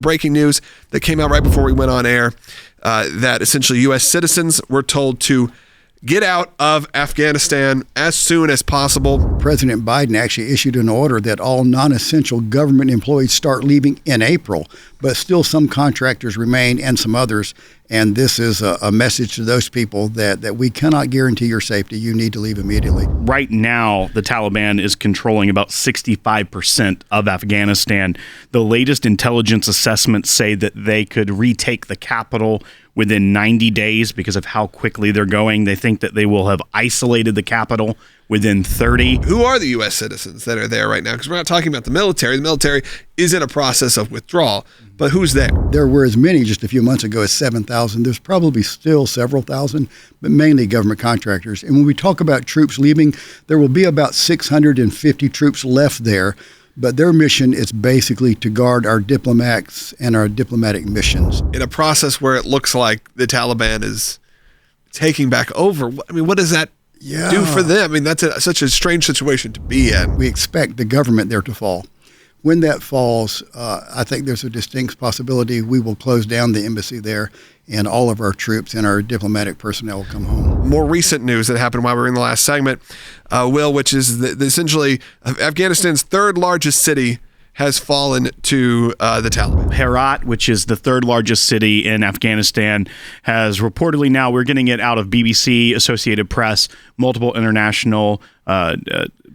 Breaking news that came out right before we went on air that essentially U.S. citizens were told to get out of Afghanistan as soon as possible. President Biden actually issued an order that all non-essential government employees start leaving in April, but still some contractors remain and some others. And this is a message to those people that we cannot guarantee your safety. You need to leave immediately. Right now, the Taliban is controlling about 65% of Afghanistan. The latest intelligence assessments say that they could retake the capital within 90 days because of how quickly they're going. They think that they will have isolated the capital within 30. Who are the U.S. citizens that are there right now? Because we're not talking about the military. The military is in a process of withdrawal. But who's there? There were as many just a few months ago as 7,000. There's probably still several thousand, but mainly government contractors. And when we talk about troops leaving, there will be about 650 troops left there. But their mission is basically to guard our diplomats and our diplomatic missions. In a process where it looks like the Taliban is taking back over, I mean, what does that do for them? I mean, that's such a strange situation to be in. We expect the government there to fall. When that falls, I think there's a distinct possibility we will close down the embassy there and all of our troops and our diplomatic personnel will come home. More recent news that happened while we were in the last segment, Will, which is essentially Afghanistan's third largest city has fallen to the Taliban. Herat, which is the third largest city in Afghanistan, has reportedly now, we're getting it out of BBC, Associated Press, multiple international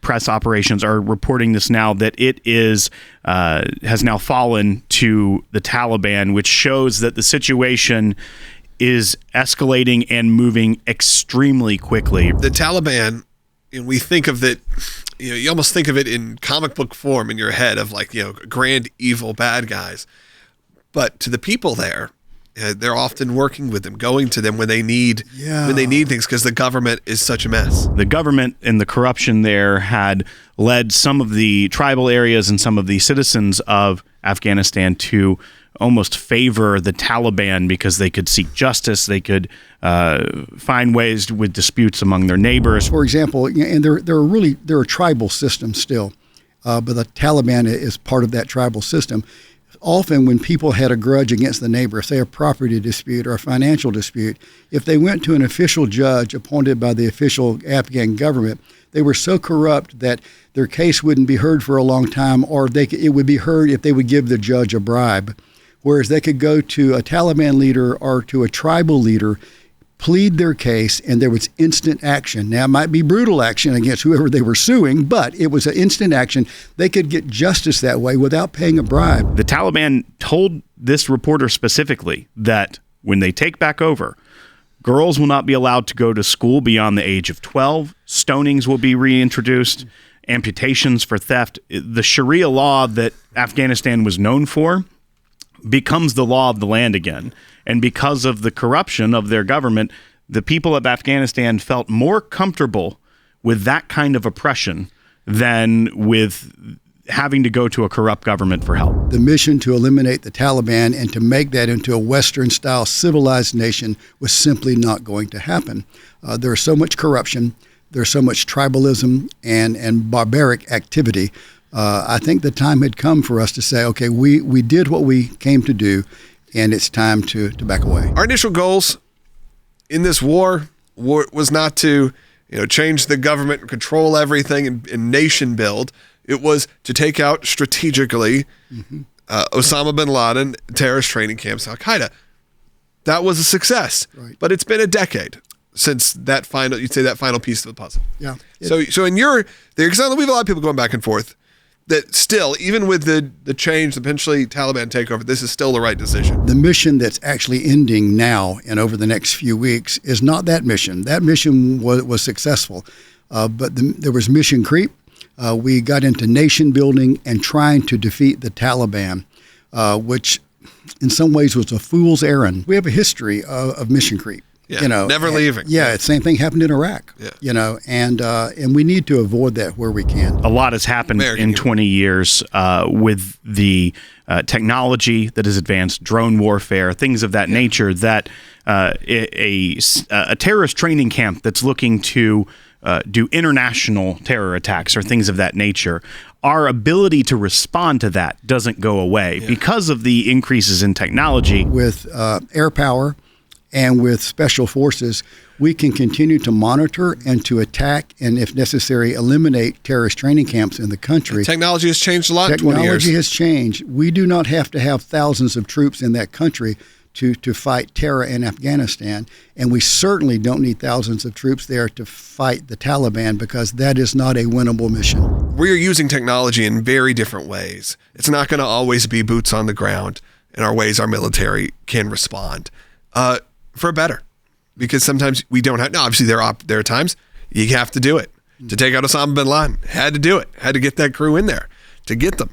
press operations are reporting this now, that it is has now fallen to the Taliban, which shows that the situation is escalating and moving extremely quickly. The Taliban, we think of it, you almost think of it in comic book form in your head of grand evil bad guys. But to the people there, they're often working with them, going to them when they need things, because the government is such a mess. The government and the corruption there had led some of the tribal areas and some of the citizens of Afghanistan to almost favor the Taliban because they could seek justice, they could find ways with disputes among their neighbors. For example, and there are tribal systems still, but the Taliban is part of that tribal system. Often when people had a grudge against the neighbor, say a property dispute or a financial dispute, if they went to an official judge appointed by the official Afghan government, they were so corrupt that their case wouldn't be heard for a long time, or it would be heard if they would give the judge a bribe. Whereas they could go to a Taliban leader or to a tribal leader, plead their case, and there was instant action. Now, it might be brutal action against whoever they were suing, but it was an instant action. They could get justice that way without paying a bribe. The Taliban told this reporter specifically that when they take back over, girls will not be allowed to go to school beyond the age of 12. Stonings will be reintroduced, amputations for theft. The Sharia law that Afghanistan was known for becomes the law of the land again. And because of the corruption of their government, the people of Afghanistan felt more comfortable with that kind of oppression than with having to go to a corrupt government for help. The mission to eliminate the Taliban and to make that into a Western-style civilized nation was simply not going to happen. There's so much corruption, there's so much tribalism and barbaric activity. I think the time had come for us to say, okay, we did what we came to do, and it's time to back away. Our initial goals in this war was not to change the government and control everything and nation build. It was to take out strategically Osama Bin Laden, terrorist training camps, Al-Qaeda. That was a success, right. But it's been a decade since that final piece of the puzzle. Yeah. So in your there, because we have a lot of people going back and forth, that still, even with the change, the potentially Taliban takeover, this is still the right decision. The mission that's actually ending now and over the next few weeks is not that mission. That mission was successful, but there was mission creep. We got into nation building and trying to defeat the Taliban, which in some ways was a fool's errand. We have a history of mission creep. Yeah, never leaving. Yeah, same thing happened in Iraq. Yeah. And we need to avoid that where we can. A lot has happened in 20 years with the technology that has advanced, drone warfare, things of that nature. That a terrorist training camp that's looking to do international terror attacks or things of that nature our ability to respond to that doesn't go away because of the increases in technology. With air power and with special forces, we can continue to monitor and to attack and, if necessary, eliminate terrorist training camps in the country. Technology has changed a lot in 20 years. Technology has changed. We do not have to have thousands of troops in that country to fight terror in Afghanistan, and we certainly don't need thousands of troops there to fight the Taliban, because that is not a winnable mission. We're using technology in very different ways. It's not going to always be boots on the ground in our ways our military can respond for better, because sometimes we don't have. No, obviously there are times you have to do it. To take out Osama Bin Laden, had to do it. Had to get that crew in there to get them.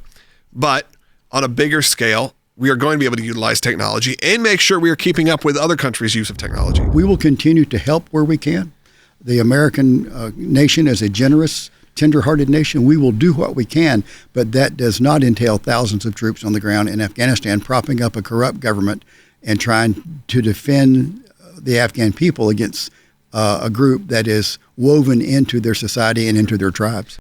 But on a bigger scale, we are going to be able to utilize technology and make sure we are keeping up with other countries' use of technology. We will continue to help where we can. The American nation is a generous, tender-hearted nation. We will do what we can, but that does not entail thousands of troops on the ground in Afghanistan propping up a corrupt government and trying to defend the Afghan people against a group that is woven into their society and into their tribes.